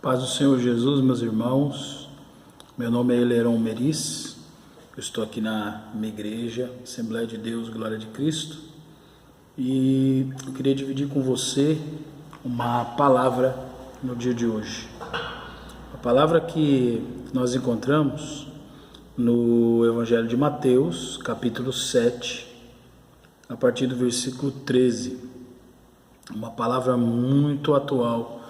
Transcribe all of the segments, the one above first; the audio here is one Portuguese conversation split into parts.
Paz do Senhor Jesus, meus irmãos. Meu nome é Eleron Meris. Eu estou aqui na minha igreja, Assembleia de Deus, Glória de Cristo. E eu queria dividir com você uma palavra no dia de hoje. A palavra que nós encontramos no Evangelho de Mateus, capítulo 7, a partir do versículo 13. Uma palavra muito atual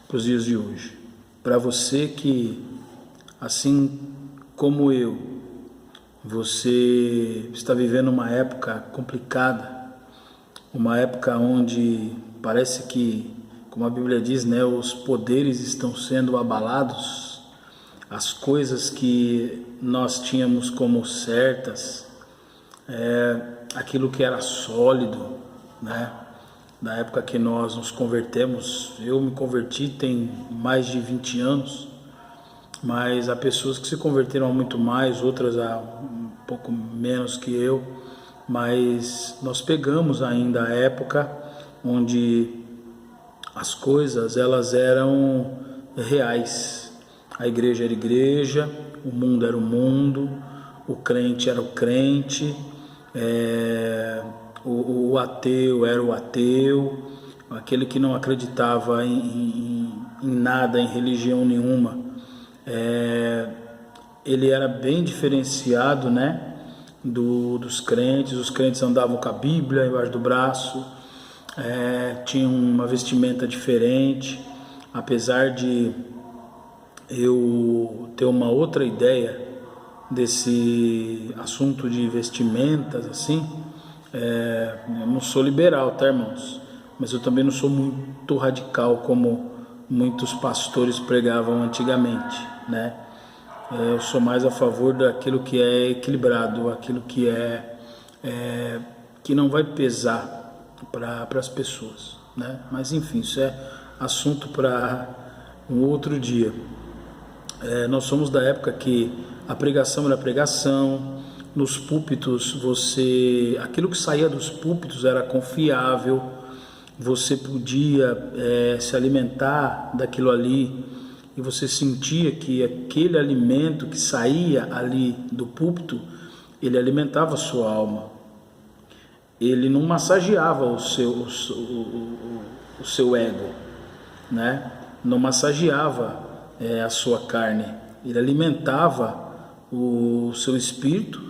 para os dias de hoje. Para você que, assim como eu, você está vivendo uma época complicada, uma época onde parece que, como a Bíblia diz, os poderes estão sendo abalados, as coisas que nós tínhamos como certas, aquilo que era sólido, Da época que nós nos convertemos. Eu me converti tem mais de 20 anos, mas há pessoas que se converteram há muito mais, outras há um pouco menos que eu, mas nós pegamos ainda a época onde as coisas elas eram reais. A igreja era igreja, o mundo era o mundo, o crente era o crente, o ateu era o ateu, aquele que não acreditava em nada, em religião nenhuma, ele era bem diferenciado, dos crentes. Os crentes andavam com a Bíblia embaixo do braço, tinham uma vestimenta diferente. Apesar de eu ter uma outra ideia desse assunto de vestimentas, assim, eu não sou liberal, tá, irmãos? Mas eu também não sou muito radical como muitos pastores pregavam antigamente, Eu sou mais a favor daquilo que é equilibrado, aquilo que que não vai pesar para as pessoas, Mas enfim, isso é assunto para um outro dia. Nós somos da época que a pregação era pregação. Nos púlpitos, aquilo que saía dos púlpitos era confiável, você podia se alimentar daquilo ali, e você sentia que aquele alimento que saía ali do púlpito, ele alimentava a sua alma. Ele não massageava o seu ego, Não massageava a sua carne, ele alimentava o seu espírito,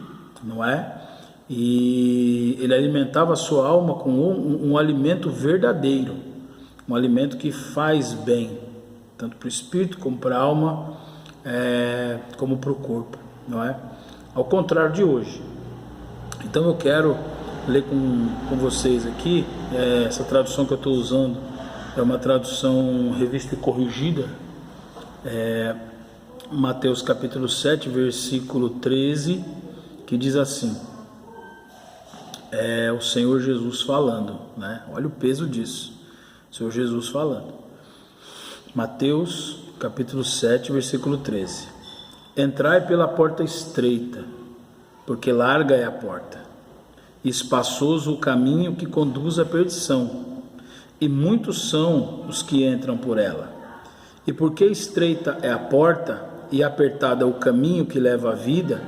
E ele alimentava a sua alma com um alimento verdadeiro, um alimento que faz bem, tanto para o espírito como para a alma, como para o corpo, Ao contrário de hoje. Então eu quero ler com vocês aqui, essa tradução que eu estou usando é uma tradução revista e corrigida, Mateus capítulo 7, versículo 13, que diz assim, o Senhor Jesus falando, Olha o peso disso, o Senhor Jesus falando. Mateus capítulo 7, versículo 13. Entrai pela porta estreita, porque larga é a porta, e espaçoso o caminho que conduz à perdição, e muitos são os que entram por ela. E porque estreita é a porta, e apertado é o caminho que leva à vida,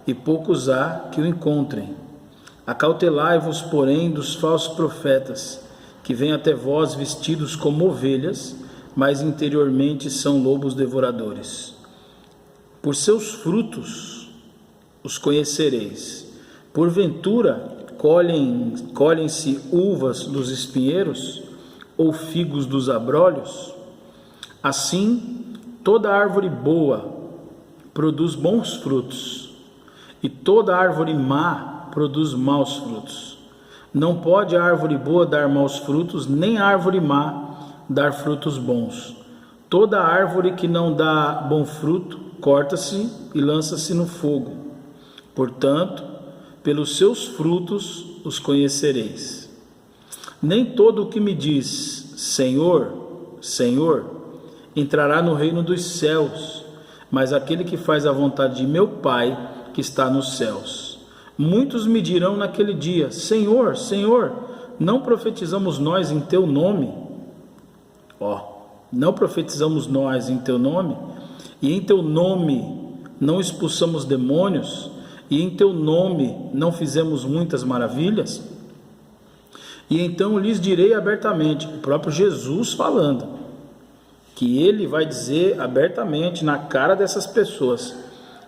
e poucos há que o encontrem. Acautelai-vos, porém, dos falsos profetas, que vêm até vós vestidos como ovelhas, mas interiormente são lobos devoradores. Por seus frutos os conhecereis. Porventura colhem-se uvas dos espinheiros, ou figos dos abrolhos? Assim, toda árvore boa produz bons frutos, e toda árvore má produz maus frutos. Não pode a árvore boa dar maus frutos, nem a árvore má dar frutos bons. Toda árvore que não dá bom fruto, corta-se e lança-se no fogo. Portanto, pelos seus frutos os conhecereis. Nem todo o que me diz, Senhor, Senhor, entrará no reino dos céus, mas aquele que faz a vontade de meu Pai que está nos céus. Muitos me dirão naquele dia, Senhor, Senhor, não profetizamos nós em teu nome? Não profetizamos nós em teu nome? E em teu nome não expulsamos demônios? E em teu nome não fizemos muitas maravilhas? E então lhes direi abertamente, o próprio Jesus falando, que ele vai dizer abertamente na cara dessas pessoas,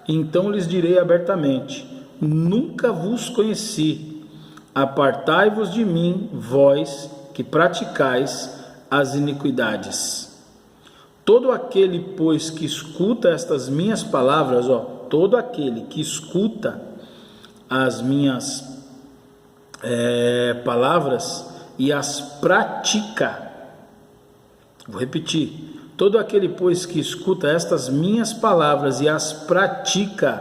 então lhes direi abertamente, nunca vos conheci, apartai-vos de mim, vós que praticais as iniquidades. Todo aquele, pois, que escuta estas minhas palavras, todo aquele que escuta as minhas palavras e as pratica, vou repetir, todo aquele, pois, que escuta estas minhas palavras e as pratica,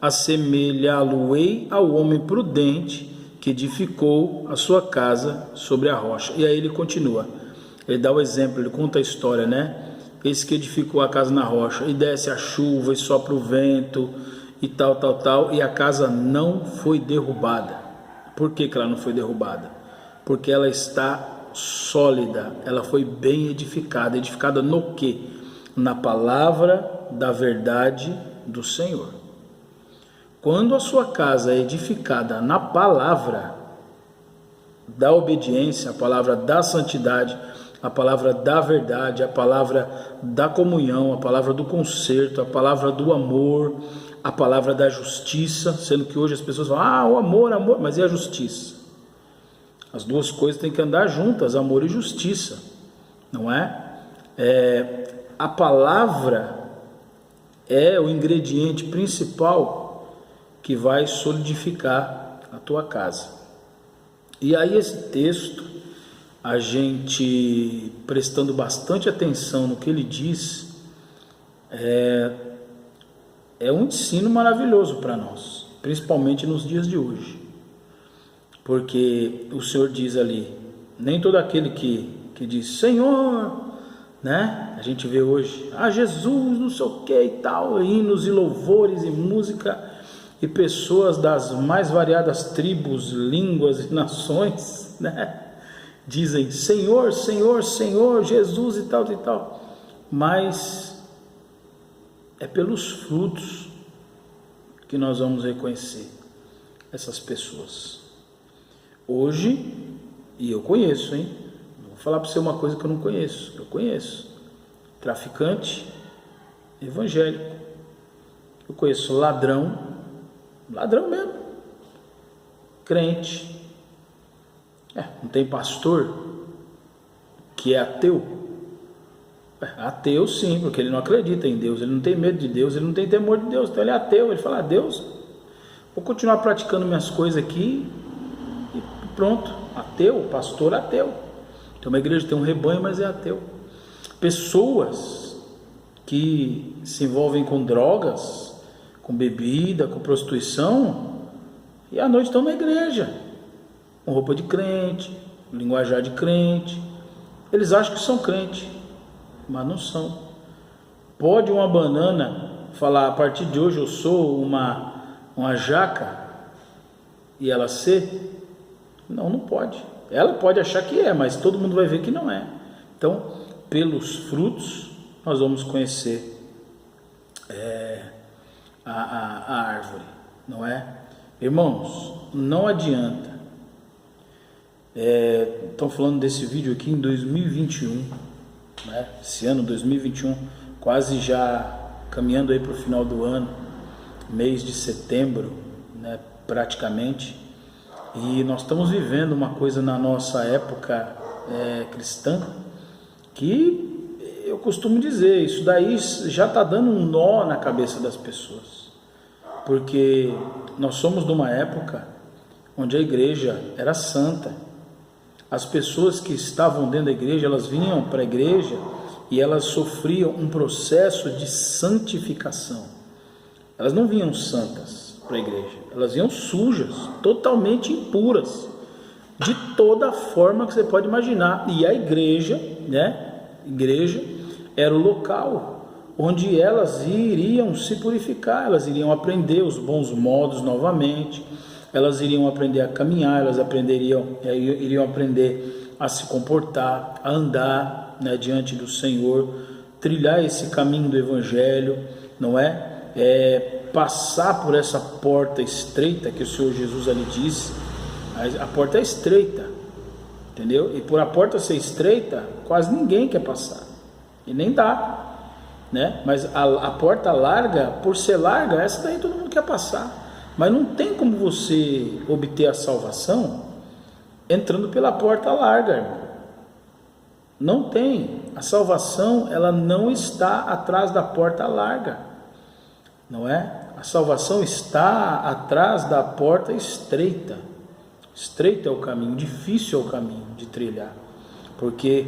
assemelhá-lo-ei ao homem prudente que edificou a sua casa sobre a rocha. E aí ele continua, ele dá o exemplo, ele conta a história, né? Esse que edificou a casa na rocha, e desce a chuva, e sopra o vento, e tal, e a casa não foi derrubada. Por que ela não foi derrubada? Porque ela está sólida, ela foi bem edificada. Edificada no quê? Na palavra da verdade do Senhor. Quando a sua casa é edificada na palavra da obediência, a palavra da santidade, a palavra da verdade, a palavra da comunhão, a palavra do conserto, a palavra do amor, a palavra da justiça, sendo que hoje as pessoas falam, o amor, mas e a justiça? As duas coisas têm que andar juntas, amor e justiça, não é? A palavra é o ingrediente principal que vai solidificar a tua casa. E aí esse texto, a gente prestando bastante atenção no que ele diz, é um ensino maravilhoso para nós, principalmente nos dias de hoje, porque o Senhor diz ali, nem todo aquele que diz Senhor, né? A gente vê hoje, Jesus, não sei o que e tal, hinos e louvores e música, e pessoas das mais variadas tribos, línguas e nações, né? Dizem Senhor, Senhor, Senhor, Jesus e tal, mas é pelos frutos que nós vamos reconhecer essas pessoas. Hoje, e eu conheço, hein? Vou falar para você uma coisa que eu não conheço. Eu conheço traficante evangélico. Eu conheço ladrão mesmo, crente. Não tem pastor que é ateu? Ateu sim, porque ele não acredita em Deus, ele não tem medo de Deus, ele não tem temor de Deus, então ele é ateu. Ele fala, Deus, vou continuar praticando minhas coisas aqui e pronto. Ateu, pastor ateu. Tem uma igreja, tem um rebanho, mas é ateu. Pessoas que se envolvem com drogas, com bebida, com prostituição, e à noite estão na igreja, com roupa de crente, linguajar de crente. Eles acham que são crente, mas não são. Pode uma banana falar, a partir de hoje eu sou uma jaca, e ela ser? Não pode. Ela pode achar que é, mas todo mundo vai ver que não é. Então, pelos frutos, nós vamos conhecer a árvore, não é? Irmãos, não adianta. Estão falando desse vídeo aqui em 2021, né? Esse ano 2021, quase já caminhando aí para o final do ano, mês de setembro, né? Praticamente. E nós estamos vivendo uma coisa na nossa época cristã, que eu costumo dizer, isso daí já está dando um nó na cabeça das pessoas, porque nós somos de uma época onde a igreja era santa. As pessoas que estavam dentro da igreja, elas vinham para a igreja e elas sofriam um processo de santificação. Elas não vinham santas para a igreja, elas vinham sujas, totalmente impuras, de toda forma que você pode imaginar. E a igreja, né? Igreja era o local onde elas iriam se purificar, elas iriam aprender os bons modos novamente, elas iriam aprender a caminhar, elas iriam aprender a se comportar, a andar, né, diante do Senhor, trilhar esse caminho do Evangelho, não é? Passar por essa porta estreita que o Senhor Jesus ali disse. A porta é estreita, entendeu? E por a porta ser estreita, quase ninguém quer passar, e nem dá, né? Mas a porta larga, por ser larga, essa daí todo mundo quer passar. Mas não tem como você obter a salvação entrando pela porta larga, irmão. Não tem. A salvação, ela não está atrás da porta larga, não é? A salvação está atrás da porta estreita. Estreito é o caminho, difícil é o caminho de trilhar, porque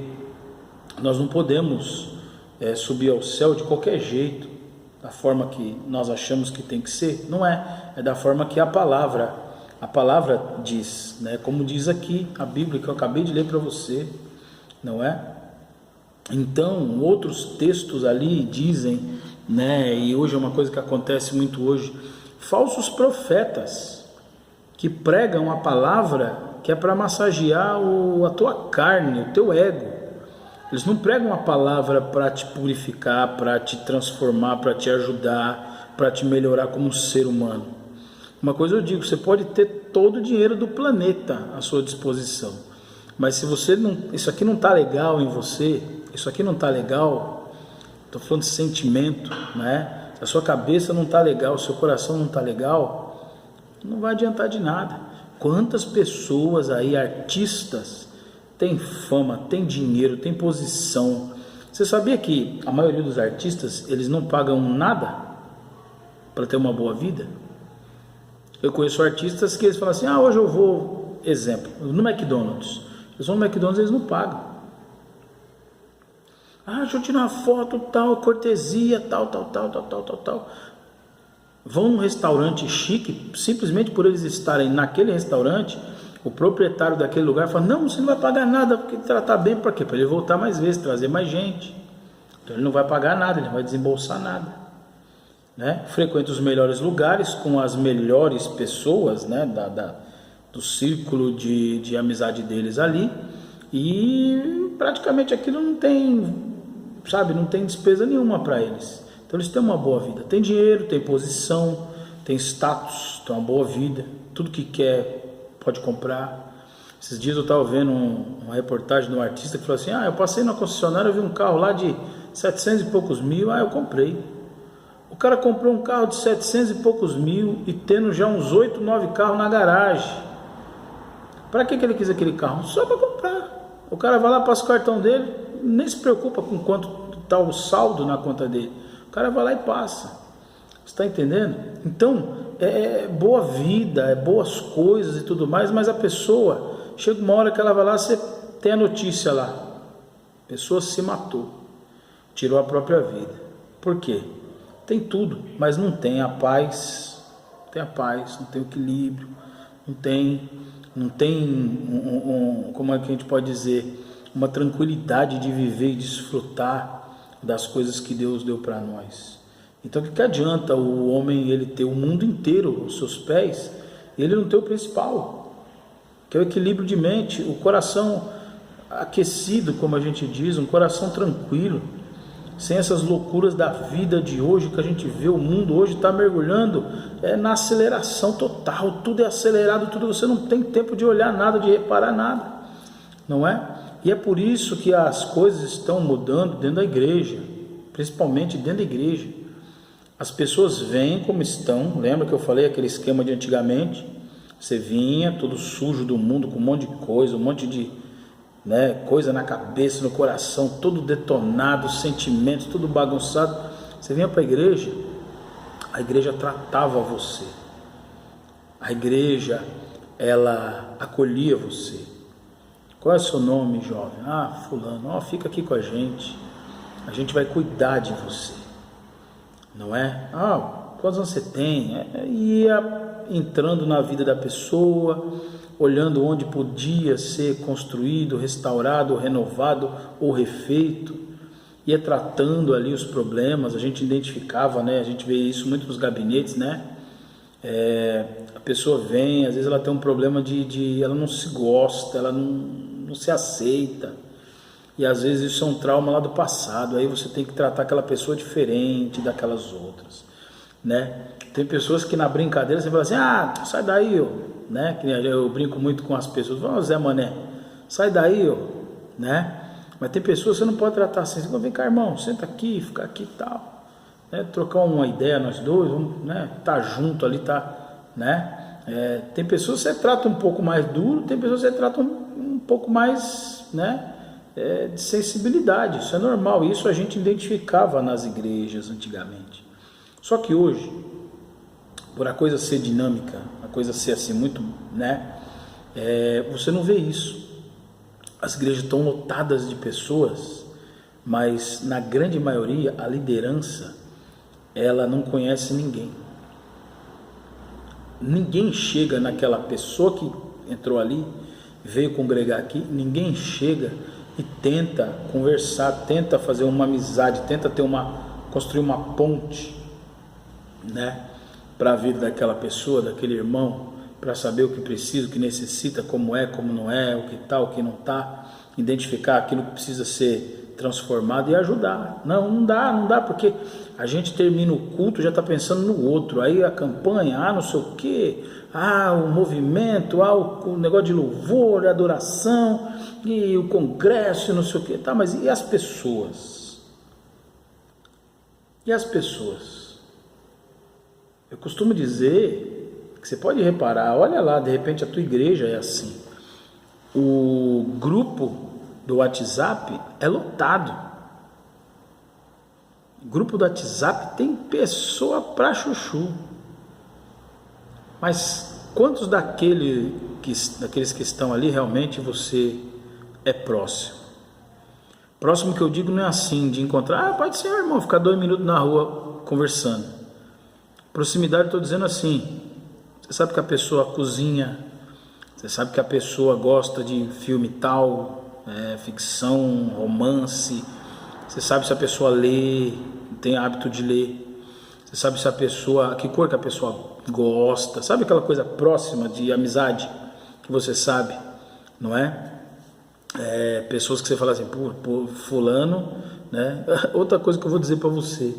nós não podemos subir ao céu de qualquer jeito, da forma que nós achamos que tem que ser. Não é, é da forma que a palavra diz, né? Como diz aqui a Bíblia que eu acabei de ler para você, não é? Então, outros textos ali dizem, né? E hoje é uma coisa que acontece muito hoje, falsos profetas que pregam a palavra que é para massagear a tua carne, o teu ego. Eles não pregam a palavra para te purificar, para te transformar, para te ajudar, para te melhorar como ser humano. Uma coisa eu digo, você pode ter todo o dinheiro do planeta à sua disposição, mas se você não, isso aqui não está legal em você, isso aqui não está legal, estou falando de sentimento, né? Se a sua cabeça não está legal, o seu coração não está legal, não vai adiantar de nada. Quantas pessoas aí, artistas, têm fama, têm dinheiro, têm posição. Você sabia que a maioria dos artistas, eles não pagam nada para ter uma boa vida? Eu conheço artistas que eles falam assim, hoje eu vou, exemplo, no McDonald's. Eles vão no McDonald's, eles não pagam. Deixa eu tirar uma foto, tal, cortesia, tal. Vão num restaurante chique, simplesmente por eles estarem naquele restaurante, o proprietário daquele lugar fala, não, você não vai pagar nada, porque tratar bem, para quê? Para ele voltar mais vezes, trazer mais gente. Então ele não vai pagar nada, ele não vai desembolsar nada, né? Frequenta os melhores lugares, com as melhores pessoas, né? Do círculo de amizade deles ali, e praticamente aquilo não tem, não tem despesa nenhuma para eles. Então eles têm uma boa vida, tem dinheiro, tem posição, tem status, tem uma boa vida, tudo que quer pode comprar. Esses dias eu estava vendo uma reportagem de um artista que falou assim, eu passei na concessionária, eu vi um carro lá de 700 e poucos mil, eu comprei. O cara comprou um carro de 700 e poucos mil e tendo já uns 8, 9 carros na garagem. Para que ele quis aquele carro? Só para comprar. O cara vai lá, passa o cartão dele, nem se preocupa com quanto está o saldo na conta dele. O cara vai lá e passa. Você está entendendo? Então, é boa vida, é boas coisas e tudo mais, mas a pessoa, chega uma hora que ela vai lá, você tem a notícia lá. A pessoa se matou, tirou a própria vida. Por quê? Tem tudo, mas não tem a paz, não tem o equilíbrio, não tem como é que a gente pode dizer, uma tranquilidade de viver e desfrutar das coisas que Deus deu para nós. Então o que adianta o homem ele ter o mundo inteiro aos seus pés e ele não ter o principal, que é o equilíbrio de mente, o coração aquecido, como a gente diz, um coração tranquilo, sem essas loucuras da vida de hoje que a gente vê. O mundo hoje está mergulhando na aceleração total, tudo é acelerado, tudo, você não tem tempo de olhar nada, de reparar nada, não é? E é por isso que as coisas estão mudando dentro da igreja, principalmente dentro da igreja. As pessoas vêm como estão, lembra que eu falei aquele esquema de antigamente? Você vinha todo sujo do mundo, com um monte de coisa, um monte de coisa na cabeça, no coração, todo detonado, sentimentos, tudo bagunçado. Você vinha para a igreja tratava você, a igreja, ela acolhia você. Qual é o seu nome, jovem? Fulano, fica aqui com a gente vai cuidar de você, não é? Quantos anos você tem? Ia entrando na vida da pessoa, olhando onde podia ser construído, restaurado, renovado ou refeito, ia tratando ali os problemas. A gente identificava, a gente vê isso muito nos gabinetes, a pessoa vem, às vezes ela tem um problema de ela não se gosta, ela não se aceita, E às vezes isso é um trauma lá do passado, aí você tem que tratar aquela pessoa diferente daquelas outras, né? Tem pessoas que na brincadeira você fala assim, sai daí, ó, né? Que eu brinco muito com as pessoas, Zé Mané, sai daí, ó, né? Mas tem pessoas que você não pode tratar assim, você fala, vem cá, irmão, senta aqui, fica aqui e tal, né? Trocar uma ideia nós dois, vamos, né? Tá junto ali, tá, né? Tem pessoas que você trata um pouco mais duro, tem pessoas que você trata um pouco mais, né? De sensibilidade, isso é normal, isso a gente identificava nas igrejas antigamente. Só que hoje, por a coisa ser dinâmica, a coisa ser assim muito, né? Você não vê isso. As igrejas estão lotadas de pessoas, mas na grande maioria a liderança, ela não conhece ninguém. Ninguém chega naquela pessoa que entrou ali, veio congregar aqui, ninguém chega e tenta conversar, tenta fazer uma amizade, tenta construir uma ponte, né, para a vida daquela pessoa, daquele irmão, para saber o que precisa, o que necessita, como é, como não é, o que está, o que não está, identificar aquilo que precisa ser transformado e ajudar. Não dá, porque a gente termina o culto, já está pensando no outro, aí a campanha, não sei o que, o movimento, o negócio de louvor, adoração, e o congresso, não sei o que, mas e as pessoas? E as pessoas? Eu costumo dizer que você pode reparar, olha lá, de repente a tua igreja é assim, o grupo do WhatsApp é lotado, o grupo do WhatsApp tem pessoa pra chuchu, mas quantos daqueles que estão ali realmente você é próximo? Próximo que eu digo não é assim, de encontrar, pode ser, irmão, ficar 2 minutos na rua conversando. Proximidade, estou dizendo assim, você sabe que a pessoa cozinha, você sabe que a pessoa gosta de filme tal, ficção, romance, você sabe se a pessoa lê, tem hábito de ler, você sabe se a pessoa, que cor que a pessoa gosta, sabe aquela coisa próxima de amizade que você sabe, não é? Pessoas que você fala assim, pô, fulano, né? Outra coisa que eu vou dizer para você,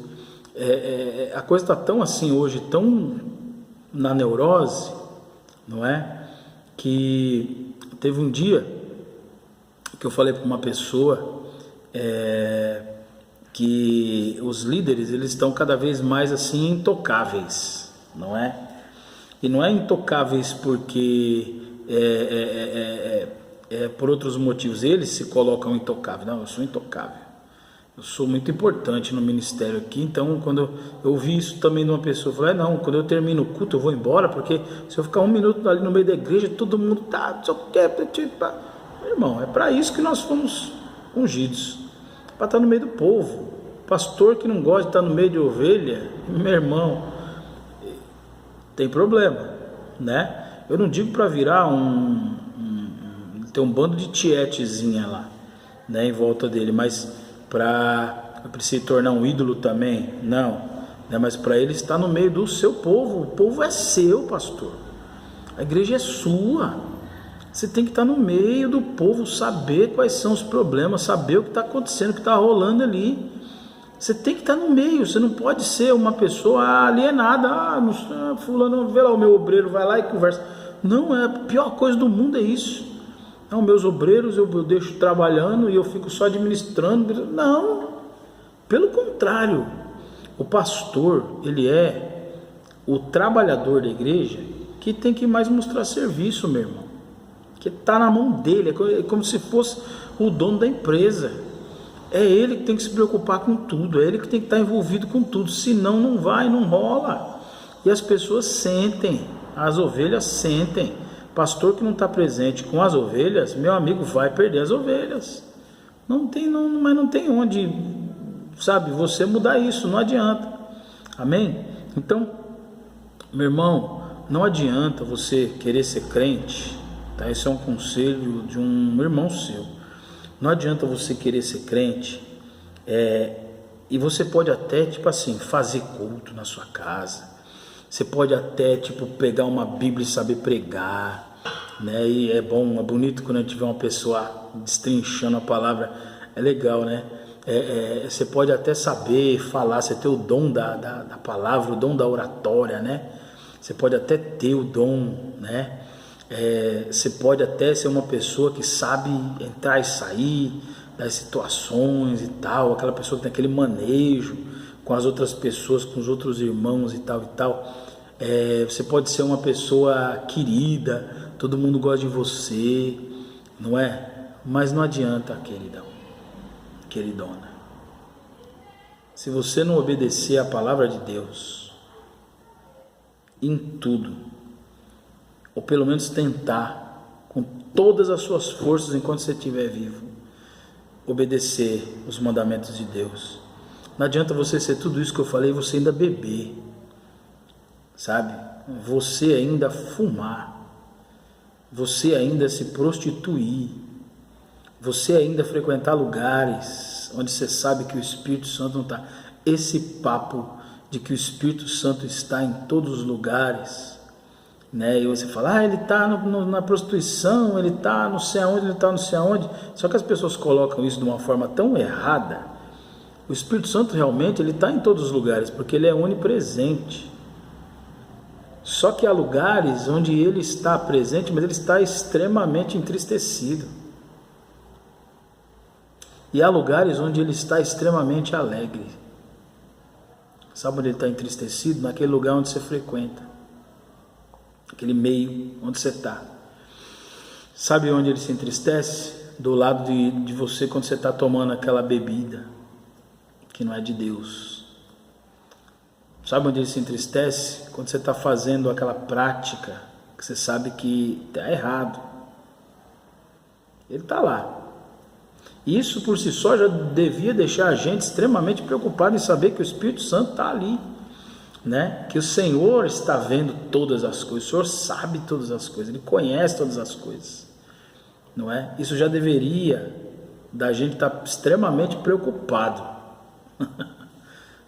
a coisa está tão assim hoje, tão na neurose, não é? Que teve um dia que eu falei para uma pessoa que os líderes, eles estão cada vez mais assim intocáveis, não é? E não é intocáveis porque por outros motivos, eles se colocam intocáveis. Não, eu sou intocável, eu sou muito importante no ministério aqui. Então quando eu ouvi isso também de uma pessoa, eu falei, não, quando eu termino o culto eu vou embora, porque se eu ficar 1 minuto ali no meio da igreja, todo mundo tá, só quer, meu irmão, é para isso que nós fomos ungidos, para estar no meio do povo. Pastor que não gosta de estar no meio de ovelha, meu irmão, tem problema, né? Eu não digo para virar ter um bando de tietezinha lá, né, em volta dele, mas para se tornar um ídolo também, não, né, mas para ele estar no meio do seu povo. O povo é seu, pastor, a igreja é sua, você tem que estar no meio do povo, saber quais são os problemas, saber o que está acontecendo, o que está rolando ali. Você tem que estar no meio, você não pode ser uma pessoa alienada, fulano, vê lá o meu obreiro, vai lá e conversa. Não, a pior coisa do mundo é isso. Não, meus obreiros eu deixo trabalhando e eu fico só administrando. Não, pelo contrário, o pastor, ele é o trabalhador da igreja que tem que mais mostrar serviço, meu irmão, que está na mão dele, é como se fosse o dono da empresa. É ele que tem que se preocupar com tudo, é ele que tem que estar envolvido com tudo, senão não vai, não rola. E as pessoas sentem, as ovelhas sentem. Pastor que não está presente com as ovelhas, meu amigo, vai perder as ovelhas. Mas não tem onde, sabe, você mudar isso, não adianta. Amém? Então, meu irmão, não adianta você querer ser crente, tá? Esse é um conselho de um irmão seu. Não adianta você querer ser crente, e você pode até, tipo assim, fazer culto na sua casa. Você pode até, tipo, pegar uma Bíblia e saber pregar, né? E é bom, é bonito quando a gente vê uma pessoa destrinchando a palavra. É legal, né? Você pode até saber falar, você tem o dom da palavra, o dom da oratória, né? Você pode até ter o dom, né? Você pode até ser uma pessoa que sabe entrar e sair das situações e tal, aquela pessoa que tem aquele manejo com as outras pessoas, com os outros irmãos e tal e tal. Você pode ser uma pessoa querida, todo mundo gosta de você, não é? Mas não adianta, queridona. Se você não obedecer a palavra de Deus em tudo, ou pelo menos tentar, com todas as suas forças enquanto você estiver vivo, obedecer os mandamentos de Deus. Não adianta você ser tudo isso que eu falei e você ainda beber, sabe? Você ainda fumar, você ainda se prostituir, você ainda frequentar lugares onde você sabe que o Espírito Santo não está. Esse papo de que o Espírito Santo está em todos os lugares, né? E você fala, ele está na prostituição, ele está não sei aonde, ele está não sei aonde. Só que as pessoas colocam isso de uma forma tão errada. O Espírito Santo realmente ele está em todos os lugares, porque ele é onipresente. Só que há lugares onde ele está presente, mas ele está extremamente entristecido. E há lugares onde ele está extremamente alegre. Sabe onde ele está entristecido? Naquele lugar onde você frequenta, aquele meio onde você está. Sabe onde ele se entristece? Do lado de você quando você está tomando aquela bebida que não é de Deus. Sabe onde ele se entristece? Quando você está fazendo aquela prática que você sabe que está errado. Ele está lá. Isso por si só já devia deixar a gente extremamente preocupado em saber que o Espírito Santo está ali, né? Que o Senhor está vendo todas as coisas, o Senhor sabe todas as coisas, Ele conhece todas as coisas, não é? Isso já deveria da gente estar extremamente preocupado,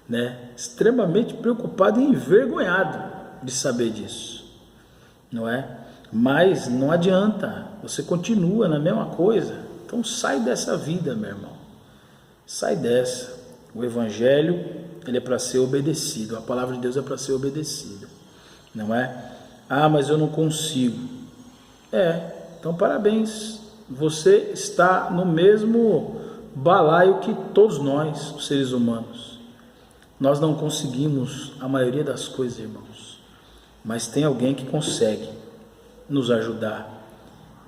né? Extremamente preocupado e envergonhado de saber disso, não é? Mas não adianta, você continua na mesma coisa. Então sai dessa vida, meu irmão, sai dessa. O Evangelho, ele é para ser obedecido, a palavra de Deus é para ser obedecida, não é? Mas eu não consigo. Então parabéns, você está no mesmo balaio que todos nós, os seres humanos. Nós não conseguimos a maioria das coisas, irmãos, mas tem alguém que consegue nos ajudar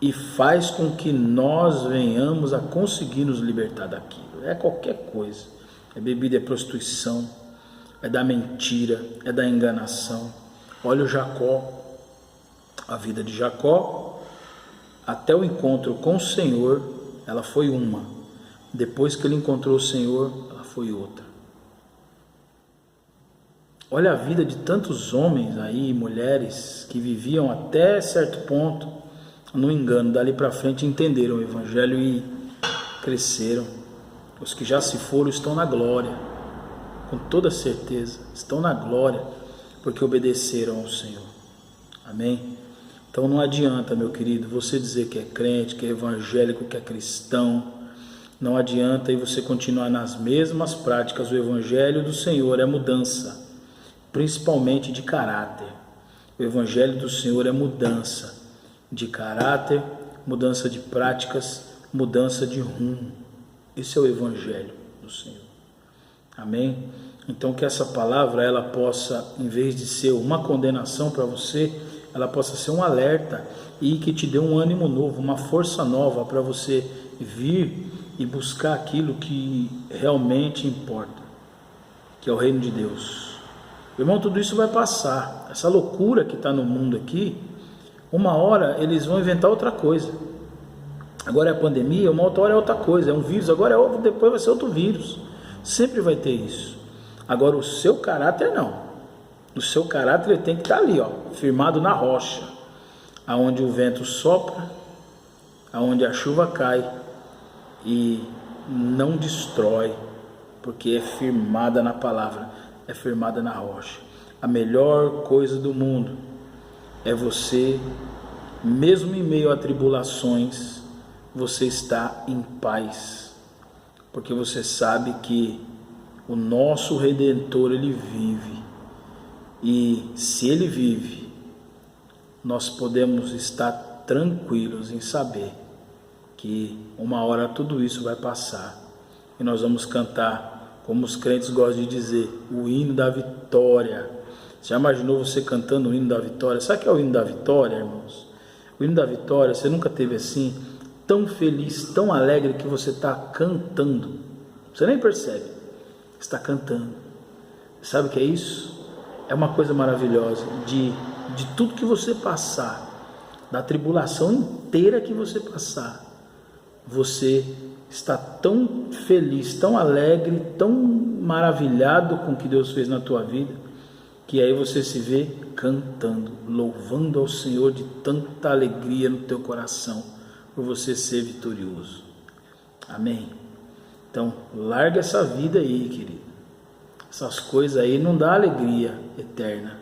e faz com que nós venhamos a conseguir nos libertar daquilo. É qualquer coisa, é bebida, é prostituição, é da mentira, é da enganação. Olha o Jacó, a vida de Jacó, até o encontro com o Senhor, ela foi uma. Depois que ele encontrou o Senhor, ela foi outra. Olha a vida de tantos homens aí, mulheres, que viviam até certo ponto no engano, dali para frente entenderam o Evangelho e cresceram. Os que já se foram estão na glória, com toda certeza, estão na glória, porque obedeceram ao Senhor. Amém? Então não adianta, meu querido, você dizer que é crente, que é evangélico, que é cristão. Não adianta e você continuar nas mesmas práticas. O Evangelho do Senhor é mudança, principalmente de caráter. O Evangelho do Senhor é mudança de caráter, mudança de práticas, mudança de rumo. Esse é o Evangelho do Senhor. Amém? Então que essa palavra ela possa, em vez de ser uma condenação para você, ela possa ser um alerta e que te dê um ânimo novo, uma força nova para você vir e buscar aquilo que realmente importa, que é o reino de Deus. Irmão, tudo isso vai passar. Essa loucura que está no mundo aqui, uma hora eles vão inventar outra coisa. Agora é a pandemia, uma outra hora é outra coisa, é um vírus, agora é outro, depois vai ser outro vírus. Sempre vai ter isso. Agora o seu caráter não. O seu caráter ele tem que estar ali, firmado na rocha, aonde o vento sopra, aonde a chuva cai e não destrói, porque é firmada na palavra, é firmada na rocha. A melhor coisa do mundo é você, mesmo em meio a tribulações, você está em paz. porque você sabe que o nosso Redentor, ele vive. E se ele vive, nós podemos estar tranquilos em saber que uma hora tudo isso vai passar. E nós vamos cantar, como os crentes gostam de dizer, o hino da vitória. Já imaginou você cantando o hino da vitória? Sabe o que é o hino da vitória, irmãos? O hino da vitória, você nunca teve assim, tão feliz, tão alegre, que você está cantando. Você nem percebe, está cantando. Sabe o que é isso? É uma coisa maravilhosa, de tudo que você passar, da tribulação inteira que você passar, você está tão feliz, tão alegre, tão maravilhado com o que Deus fez na tua vida, que aí você se vê cantando, louvando ao Senhor de tanta alegria no teu coração, por você ser vitorioso. Amém? Então, larga essa vida aí, querido. Essas coisas aí não dá alegria eterna,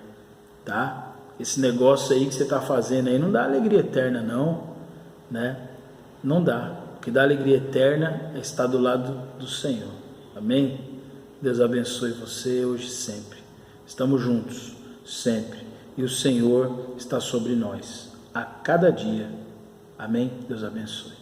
tá? Esse negócio aí que você está fazendo aí não dá alegria eterna não, né? Não dá. O que dá alegria eterna é estar do lado do Senhor. Amém? Deus abençoe você hoje e sempre. Estamos juntos, sempre. E o Senhor está sobre nós, a cada dia. Amém? Deus abençoe.